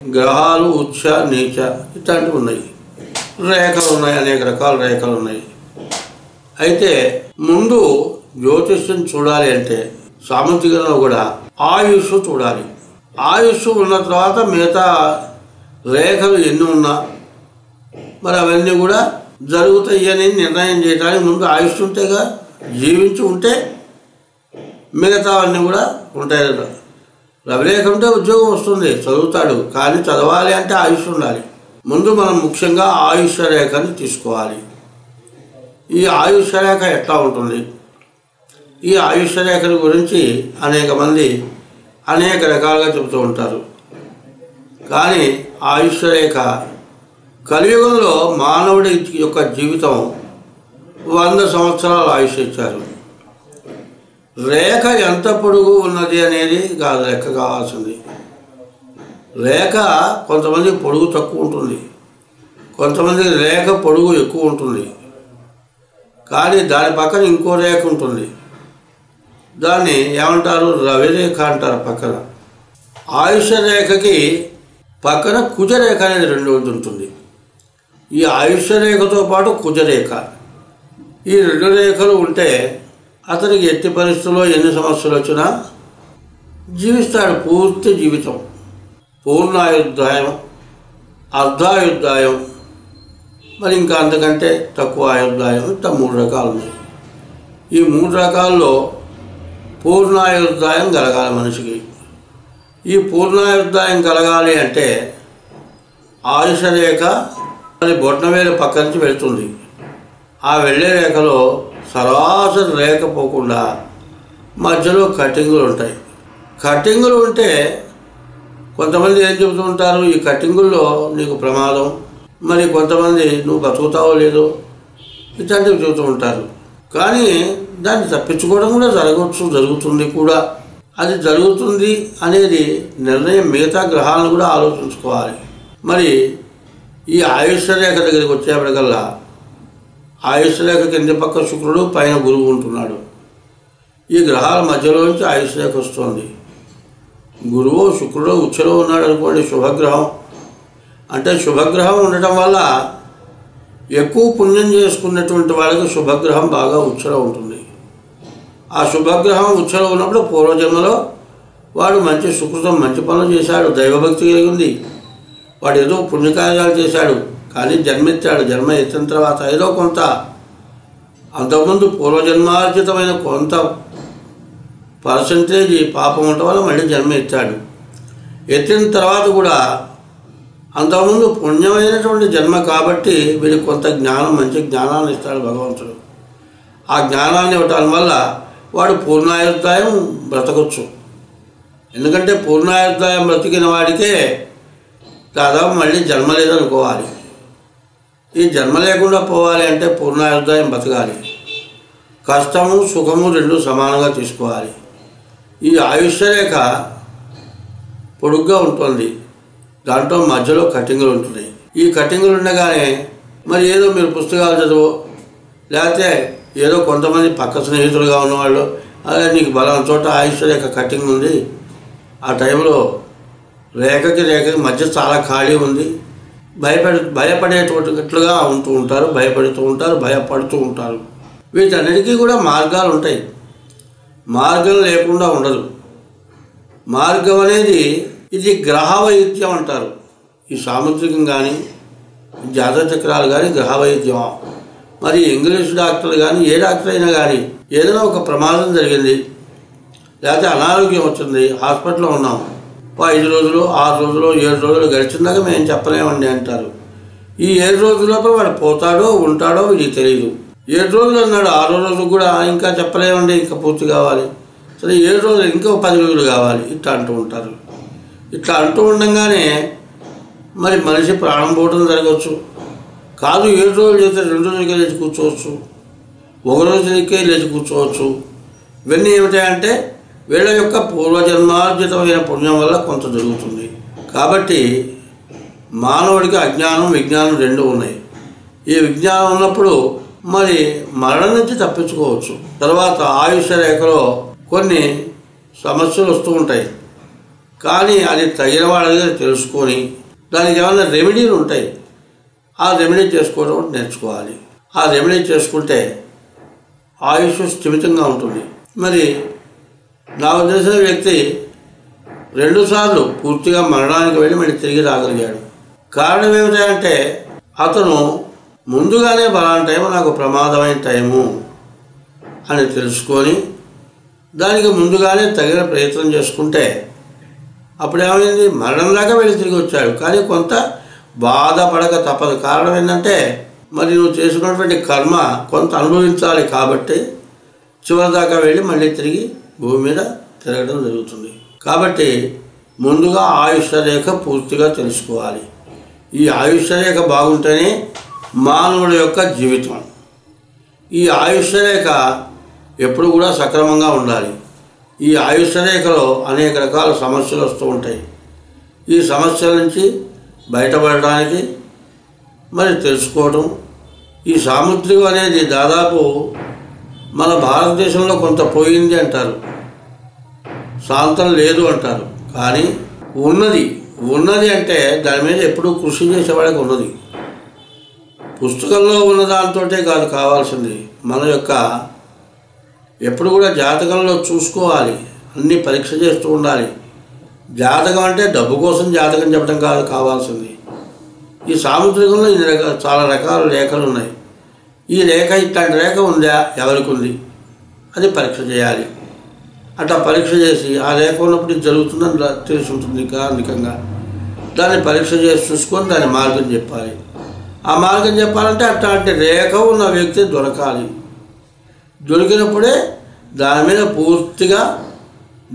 గ్రహాలు ఉచ్చ నీచ ఇట్లాంటివి ఉన్నాయి, రేఖలు ఉన్నాయి, అనేక రకాల రేఖలు ఉన్నాయి. అయితే ముందు జ్యోతిష్యం చూడాలి అంటే సాముద్రికంలో కూడా ఆయుష్ చూడాలి. ఆయుష్ ఉన్న తర్వాత మిగతా రేఖలు ఎన్ని ఉన్నా మరి అవన్నీ కూడా జరుగుతాయి అని నిర్ణయం చేయడానికి ముందు ఆయుష్ ఉంటేగా, జీవించి ఉంటే మిగతా అన్నీ కూడా ఉంటాయి. రవిరేఖ ఉంటే ఉద్యోగం వస్తుంది, చదువుతాడు. కానీ చదవాలి అంటే ఆయుష్ ఉండాలి. ముందు మనం ముఖ్యంగా ఆయుష్ రేఖని తీసుకోవాలి. ఈ ఆయుష్ రేఖ ఎట్లా ఉంటుంది? ఈ ఆయుష్ రేఖల గురించి అనేక మంది అనేక రకాలుగా చెబుతూ ఉంటారు. కానీ ఆయుష్ రేఖ కలియుగంలో మానవుడి యొక్క జీవితం 100 సంవత్సరాలు ఆయుష్ ఇచ్చారు. రేఖ ఎంత పొడుగు ఉన్నది అనేది కాదు లెక్క కావాల్సింది. రేఖ కొంతమంది పొడుగు తక్కువ ఉంటుంది, కొంతమంది రేఖ పొడుగు ఎక్కువ ఉంటుంది. కానీ దాని పక్కన ఇంకో రేఖ ఉంటుంది, దాన్ని ఏమంటారు? రవిరేఖ అంటారు. పక్కన ఆయుష రేఖకి పక్కన కుజరేఖ అనేది రెండవది ఉంటుంది. ఈ ఆయుష రేఖతో పాటు కుజరేఖ, ఈ 2 రేఖలు ఉంటే అతనికి ఎట్టి పరిస్థితుల్లో ఎన్ని సమస్యలు వచ్చినా జీవిస్తాడు. పూర్తి జీవితం, పూర్ణాయుర్దాయం, అర్ధాయుర్దాయం, మరి ఇంకా అంతకంటే తక్కువ ఆయుర్దాయం, ఇట్లా 3 రకాలు ఉన్నాయి. ఈ 3 రకాల్లో పూర్ణాయుర్దాయం కలగాలి మనిషికి. ఈ పూర్ణాయుర్దాయం కలగాలి అంటే ఆయుష రేఖ మరి బొట్టనవేలు పక్క నుంచి వెళుతుంది. ఆ వెళ్ళే రేఖలో సరాసరి రేఖ పోకుండా మధ్యలో కటింగులు ఉంటాయి. కటింగులు ఉంటే కొంతమంది ఏం చెబుతూ ఉంటారు? ఈ కటింగుల్లో నీకు ప్రమాదం, మరి కొంతమంది నువ్వు బతుకుతావో లేదో ఇట్లాంటివి చెబుతూ ఉంటారు. కానీ దాన్ని తప్పించుకోవడం కూడా జరుగుతుంది కూడా. అది జరుగుతుంది అనేది నిర్ణయం మిగతా గ్రహాలను కూడా ఆలోచించుకోవాలి. మరి ఈ ఆయుష్ రేఖ దగ్గరికి వచ్చేప్పటికల్లా ఆయుష్ రేఖ కింద పక్క శుక్రుడు, పైన గురువు ఉంటున్నాడు. ఈ గ్రహాల మధ్యలోంచి ఆయుష్ రేఖ వస్తుంది. గురువు శుక్రుడు ఉచ్చలో ఉన్నాడు అనుకోండి, శుభగ్రహం. అంటే శుభగ్రహం ఉండటం వల్ల ఎక్కువ పుణ్యం చేసుకున్నటువంటి వాళ్ళకి శుభగ్రహం బాగా ఉచ్చలో ఉంటుంది. ఆ శుభగ్రహం ఉచ్చలో ఉన్నప్పుడు పూర్వజన్మలో వాడు మంచి సుకృతం, మంచి పనులు చేశాడు, దైవభక్తి కలిగి ఉంది, వాడు ఏదో పుణ్యకార్యాలు చేశాడు. కానీ జన్మెత్తాడు. జన్మ ఎత్తిన తర్వాత ఏదో కొంత అంతకుముందు పూర్వజన్మార్జితమైన కొంత పర్సంటేజ్ పాపం ఉండటం వల్ల మళ్ళీ జన్మ ఎత్తాడు. ఎత్తిన తర్వాత కూడా అంతకుముందు పుణ్యమైనటువంటి జన్మ కాబట్టి వీడికి కొంత జ్ఞానం, మంచి జ్ఞానాన్ని ఇస్తాడు భగవంతుడు. ఆ జ్ఞానాన్ని ఇవ్వటం వల్ల వాడు పూర్ణాయుర్దాయం బ్రతకొచ్చు. ఎందుకంటే పూర్ణాయుర్దాయం బ్రతికిన వాడికే దాదాపు మళ్ళీ జన్మ లేదనుకోవాలి. ఈ జన్మ లేకుండా పోవాలి అంటే పూర్ణాయుర్దాయం బతకాలి. కష్టము సుఖము 2 సమానంగా తీసుకోవాలి. ఈ ఆయుష్ రేఖ పొడుగ్గా ఉంటుంది, దాంట్లో మధ్యలో కటింగులు ఉంటున్నాయి. ఈ కటింగులు ఉండగానే మరి ఏదో మీరు పుస్తకాలు చదువు, లేకపోతే ఏదో కొంతమంది పక్క స్నేహితులుగా ఉన్నవాళ్ళు, అదే నీకు బలం చోట ఆయుష్ రేఖ కటింగ్ ఉంది, ఆ టైంలో రేఖకి మధ్య చాలా ఖాళీ ఉంది, భయపడేటట్లుగా ఉంటూ ఉంటారు, భయపడుతూ ఉంటారు, భయపడుతూ ఉంటారు. వీటన్నిటికీ కూడా మార్గాలు ఉంటాయి. మార్గం లేకుండా ఉండదు. మార్గం అనేది ఇది గ్రహ వైద్యం అంటారు. ఈ సాముద్రికం కానీ జాతక చక్రాలు కానీ గ్రహ వైద్యం. మరి ఇంగ్లీష్ డాక్టర్లు కానీ ఏ డాక్టర్ అయినా కానీ ఏదైనా ఒక ప్రమాదం జరిగింది, లేకపోతే అనారోగ్యం వచ్చింది, హాస్పిటల్లో ఉన్నాం, 5 రోజులు 6 రోజులు 7 రోజులు గడిచిందాక మేము చెప్పలేమండి అంటారు. ఈ 7 రోజుల లోపల వాడు పోతాడో ఉంటాడో ఇది తెలియదు. 7 రోజులు అన్నాడు, 6 రోజులు కూడా ఇంకా చెప్పలేమండి, ఇంకా పూర్తి కావాలి, సరే 7 రోజులు ఇంకా 10 రోజులు కావాలి, ఇట్లా అంటూ ఉంటారు. ఇట్లా అంటూ ఉండగానే మరి మనిషి ప్రాణం పోవడం జరగవచ్చు. కాదు 7 రోజులు చేస్తే 2 రోజులకే లేచి కూర్చోవచ్చు, 1 రోజులకే లేచి కూర్చోవచ్చు. ఇవన్నీ ఏమిటాయంటే వీళ్ళ యొక్క పూర్వజన్మార్జితమైన పుణ్యం వల్ల కొంత జరుగుతుంది. కాబట్టి మానవుడికి అజ్ఞానం విజ్ఞానం 2 ఉన్నాయి. ఈ విజ్ఞానం ఉన్నప్పుడు మరి మరణం నుంచి తప్పించుకోవచ్చు. తర్వాత ఆయుష్ రేఖలో కొన్ని సమస్యలు వస్తూ ఉంటాయి. కానీ అది తగిన వాళ్ళని తెలుసుకొని దానికి ఏమైనా రెమెడీలు ఉంటాయి, ఆ రెమెడీ చేసుకోవడం నేర్చుకోవాలి. ఆ రెమెడీ చేసుకుంటే ఆయుష్ స్థిమితంగా ఉంటుంది. మరి నాకు తెలిసిన వ్యక్తి 2 సార్లు పూర్తిగా మరణానికి వెళ్ళి మళ్ళీ తిరిగి రాగలిగాడు. కారణం ఏమిటంటే అతను ముందుగానే బలాన టైము నాకు ప్రమాదమైన టైము అని తెలుసుకొని దానికి ముందుగానే తగిన ప్రయత్నం చేసుకుంటే అప్పుడేమైంది, మరణం దాకా వెళ్ళి తిరిగి వచ్చాడు. కానీ కొంత బాధపడక తప్పదు. కారణం ఏంటంటే మరి నువ్వు చేసినటువంటి కర్మ కొంత అనుభవించాలి కాబట్టి చివరి దాకా వెళ్ళి మళ్ళీ తిరిగి భూమి మీద తిరగడం జరుగుతుంది. కాబట్టి ముందుగా ఆయుష్య రేఖ పూర్తిగా తెలుసుకోవాలి. ఈ ఆయుష్య రేఖ బాగుంటేనే మానవుడి యొక్క జీవితం. ఈ ఆయుష్య రేఖ ఎప్పుడు కూడా సక్రమంగా ఉండాలి. ఈ ఆయుష్య రేఖలో అనేక రకాల సమస్యలు వస్తూ ఉంటాయి. ఈ సమస్యల నుంచి బయటపడడానికి మరి తెలుసుకోవడం, ఈ సాముద్రికం అనేది దాదాపు మన భారతదేశంలో కొంత పోయింది అంటారు, శాంతం లేదు అంటారు. కానీ ఉన్నది అంటే దాని మీద ఎప్పుడూ కృషి చేసేవాడికి ఉన్నది. పుస్తకంలో ఉన్న దాంతోటే కాదు కావాల్సింది, మన యొక్క ఎప్పుడు కూడా జాతకంలో చూసుకోవాలి, అన్నీ పరీక్ష చేస్తూ ఉండాలి. జాతకం అంటే డబ్బు కోసం జాతకం చెప్పడం కాదు కావాల్సింది. ఈ సాముద్రికంలో చాలా రకాల రేఖలు ఉన్నాయి. ఈ రేఖ ఇట్లాంటి రేఖ ఉందా, ఎవరికి ఉంది, అది పరీక్ష చేయాలి. అట్లా పరీక్ష చేసి ఆ రేఖ ఉన్నప్పుడు ఇది జరుగుతుందని తెలిసి ఉంటుంది కారణికంగా. దాన్ని పరీక్ష చేసి చూసుకొని దాని మార్గం చెప్పాలి. ఆ మార్గం చెప్పాలంటే అట్లాంటి రేఖ ఉన్న వ్యక్తి దొరకాలి. దొరికినప్పుడే దాని మీద పూర్తిగా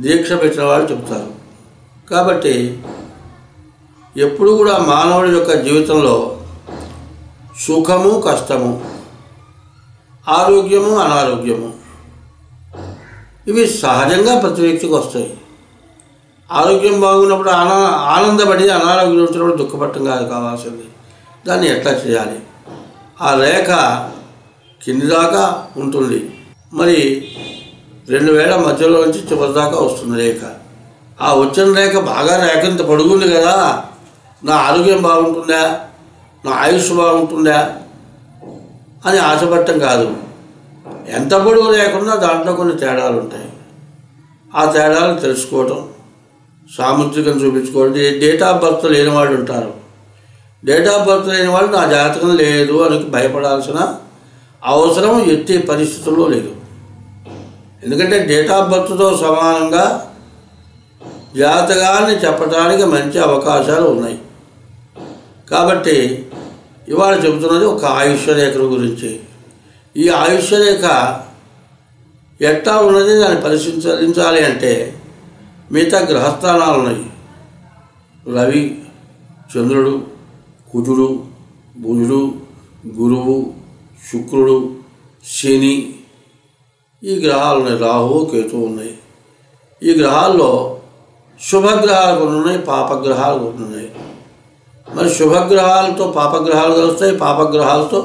దీక్ష పెట్టిన వాళ్ళు చెప్తారు. కాబట్టి ఎప్పుడు కూడా మానవుడి యొక్క జీవితంలో సుఖము కష్టము, ఆరోగ్యము అనారోగ్యము ఇవి సహజంగా ప్రతి వ్యక్తికి వస్తాయి. ఆరోగ్యం బాగున్నప్పుడు ఆనందపడి, అనారోగ్యం వచ్చినప్పుడు దుఃఖపడటం కాదు కావాల్సింది. దాన్ని ఎట్లా చేయాలి? ఆ రేఖ కింది దాకా ఉంటుంది, మరి 2 వేల మధ్యలో నుంచి చివరి దాకా వస్తుంది రేఖ. ఆ వచ్చిన రేఖ బాగా రేఖ ఇంత పొడుగుంది కదా, నా ఆరోగ్యం బాగుంటుందా, నా ఆయుష్ బాగుంటుందా అని ఆశపడటం కాదు. ఎంత పొడుగు లేకుండా దాంట్లో కొన్ని తేడాలు ఉంటాయి. ఆ తేడాలు తెలుసుకోవటం, సాముద్రికం చూపించుకోవడం. డేట్ ఆఫ్ బర్త్ లేని వాళ్ళు ఉంటారు. డేట్ ఆఫ్ బర్త్ లేని వాళ్ళు నా జాతకం లేదు అని భయపడాల్సిన అవసరం ఎట్టి పరిస్థితుల్లో లేదు. ఎందుకంటే డేట్ ఆఫ్ బర్త్తో సమానంగా జాతకాన్ని చెప్పడానికి మంచి అవకాశాలు ఉన్నాయి. కాబట్టి ఇవాళ చెబుతున్నది ఒక ఆయుష్య రేఖల గురించి. ఈ ఆయుష్య రేఖ ఎట్లా ఉన్నది దాన్ని పరిశీలించాలి అంటే మిగతా గ్రహస్థానాలు ఉన్నాయి. రవి, చంద్రుడు, కుజుడు, బుధుడు, గురువు, శుక్రుడు, శని, ఈ గ్రహాలు ఉన్నాయి. రాహువు, కేతువు ఉన్నాయి. ఈ గ్రహాల్లో శుభగ్రహాలు కొన్ని ఉన్నాయి, పాపగ్రహాలు కొన్ని ఉన్నాయి. మరి శుభగ్రహాలతో పాపగ్రహాలు కలుస్తాయి, పాపగ్రహాలతో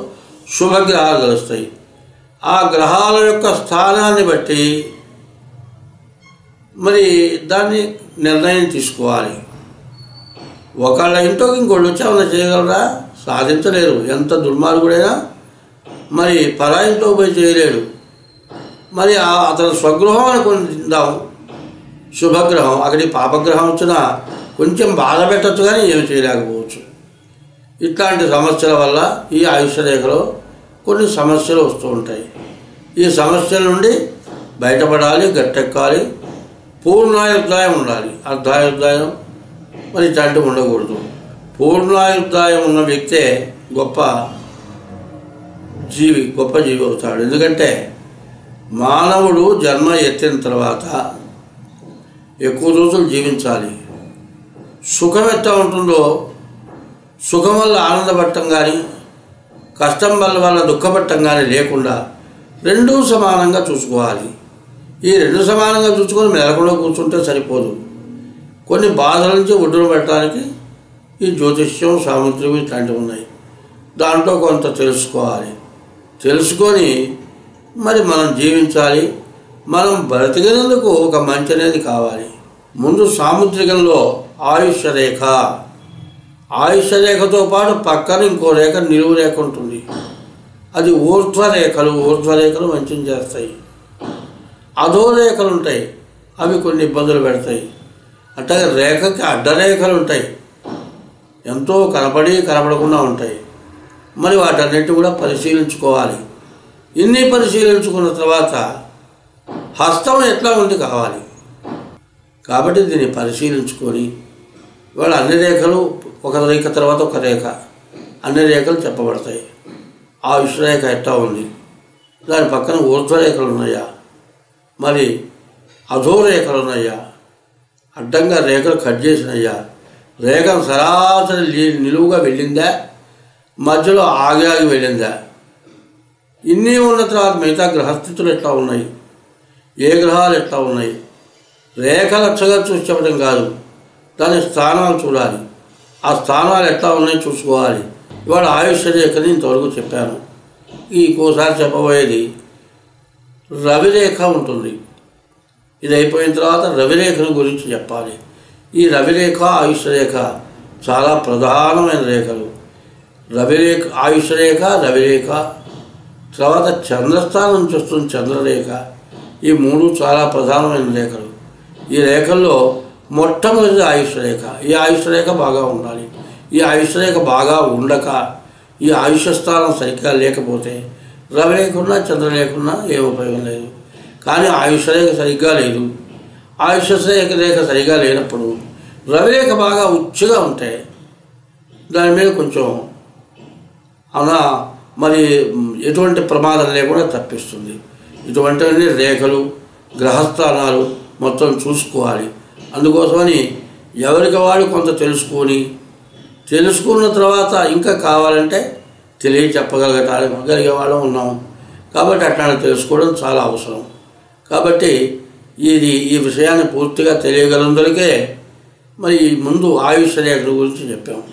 శుభగ్రహాలు కలుస్తాయి. ఆ గ్రహాల యొక్క స్థానాన్ని బట్టి మరి దాన్ని నిర్ణయం తీసుకోవాలి. ఒకళ్ళ ఇంట్లోకి ఇంకోళ్ళు వచ్చి ఏమైనా చేయగలరా? సాధించలేరు. ఎంత దుర్మార్గుడైనా మరి పరా ఇంట్లో పోయి చేయలేడు. మరి అతను స్వగృహం అనుకుని తిందాం, శుభగ్రహం, అక్కడికి పాపగ్రహం వచ్చినా కొంచెం బాధ పెట్టచ్చు కానీ ఏమి చేయలేకపోవచ్చు. ఇట్లాంటి సమస్యల వల్ల ఈ ఆయుష్య రేఖలో కొన్ని సమస్యలు వస్తూ ఉంటాయి. ఈ సమస్యల నుండి బయటపడాలి, గట్టెక్కాలి. పూర్ణాయుర్దాయం ఉండాలి. అర్ధాయుర్దాయం మరి ఇట్లాంటివి ఉండకూడదు. పూర్ణాయుర్దాయం ఉన్న వ్యక్తే గొప్ప జీవి అవుతాడు. ఎందుకంటే మానవుడు జన్మ ఎత్తిన తర్వాత ఎక్కువ రోజులు జీవించాలి. సుఖం ఎట్లా ఉంటుందో, సుఖం వల్ల ఆనందపడటం కానీ కష్టం వల్ల దుఃఖపడటం కానీ లేకుండా రెండూ సమానంగా చూసుకోవాలి. ఈ రెండు సమానంగా చూసుకొని మెలకుండా కూర్చుంటే సరిపోదు. కొన్ని బాధల నుంచి ఒడ్డున పెట్టడానికి ఈ జ్యోతిష్యం, సాముద్రికం ఇట్లాంటివి ఉన్నాయి. దాంట్లో కొంత తెలుసుకోవాలి. తెలుసుకొని మరి మనం జీవించాలి. మనం బ్రతికినందుకు ఒక మంచి అనేది కావాలి. ముందు సాముద్రికంలో ఆయుష్య రేఖ, ఆయుష్య రేఖతో పాటు పక్కన ఇంకో రేఖ నిలువు రేఖ ఉంటుంది. అది ఊర్ధ్వరేఖలు మంచిగా చేస్తాయి. అధోరేఖలు ఉంటాయి, అవి కొన్ని ఇబ్బందులు పెడతాయి. అట్లాగే రేఖకి అడ్డరేఖలు ఉంటాయి, ఎంతో కనపడకుండా ఉంటాయి. మరి వాటన్నిటి కూడా పరిశీలించుకోవాలి. ఇన్ని పరిశీలించుకున్న తర్వాత హస్తం ఎట్లా ఉంది కావాలి. కాబట్టి దీన్ని పరిశీలించుకొని ఇవాళ అన్ని రేఖలు ఒక రేఖ తర్వాత ఒక రేఖ, అన్ని రేఖలు చెప్పబడతాయి. ఆయుష్ రేఖ ఎట్లా ఉంది, దాని పక్కన ఊర్ధ్వరేఖలు ఉన్నాయా, మరి అధోరేఖలు ఉన్నాయా, అడ్డంగా రేఖలు కట్ చేసినయ్యా, రేఖ సరాసరి నిలువుగా వెళ్ళిందా, మధ్యలో ఆగి వెళ్ళిందా, ఇన్ని ఉన్న తర్వాత మిగతా గ్రహస్థితులు ఎట్లా ఉన్నాయి, ఏ గ్రహాలు ఎట్లా ఉన్నాయి. రేఖ లక్షగా చూసి చెప్పడం కాదు, దాని స్థానాలు చూడాలి. ఆ స్థానాలు ఎట్లా ఉన్నాయో చూసుకోవాలి. ఇవాళ ఆయుష్య రేఖని ఇంతవరకు చెప్పాను. ఇంకోసారి చెప్పబోయేది రవిరేఖ ఉంటుంది. ఇది అయిపోయిన తర్వాత రవిరేఖను గురించి చెప్పాలి. ఈ రవిరేఖ ఆయుష్య రేఖ చాలా ప్రధానమైన రేఖలు. ఆయుష్య రేఖ, రవిరేఖ, తర్వాత చంద్రస్థానం నుంచి వస్తుంది చంద్రరేఖ. ఈ మూడు చాలా ప్రధానమైన రేఖలు. ఈ రేఖల్లో మొట్టమొదటి ఆయుష్య రేఖ. ఈ ఆయుష్య రేఖ బాగా ఉండాలి. ఈ ఆయుష్య రేఖ బాగా ఉండక ఈ ఆయుష్య స్థానం సరిగ్గా లేకపోతే రవిరేఖ ఉన్నా చంద్రరేఖ ఉన్నా ఏ ఉపయోగం లేదు. కానీ ఆయుష్య రేఖ సరిగ్గా లేదు, ఆయుష్య రేఖ సరిగ్గా లేనప్పుడు రవిరేఖ బాగా ఉచ్చుగా ఉంటే దాని మీద కొంచెం మరి ఎటువంటి ప్రమాదం లేకుండా తప్పిస్తుంది. ఇటువంటివన్నీ రేఖలు, గ్రహస్థానాలు మొత్తం చూసుకోవాలి. అందుకోసమని ఎవరికి వాళ్ళు కొంత తెలుసుకున్న తర్వాత ఇంకా కావాలంటే చెప్పగలిగే వాళ్ళం ఉన్నాం. కాబట్టి అట్లా తెలుసుకోవడం చాలా అవసరం. కాబట్టి ఈ విషయాన్ని పూర్తిగా తెలియగలందరికీ మరి ముందు ఆయుష్య రేఖల గురించి చెప్పాము.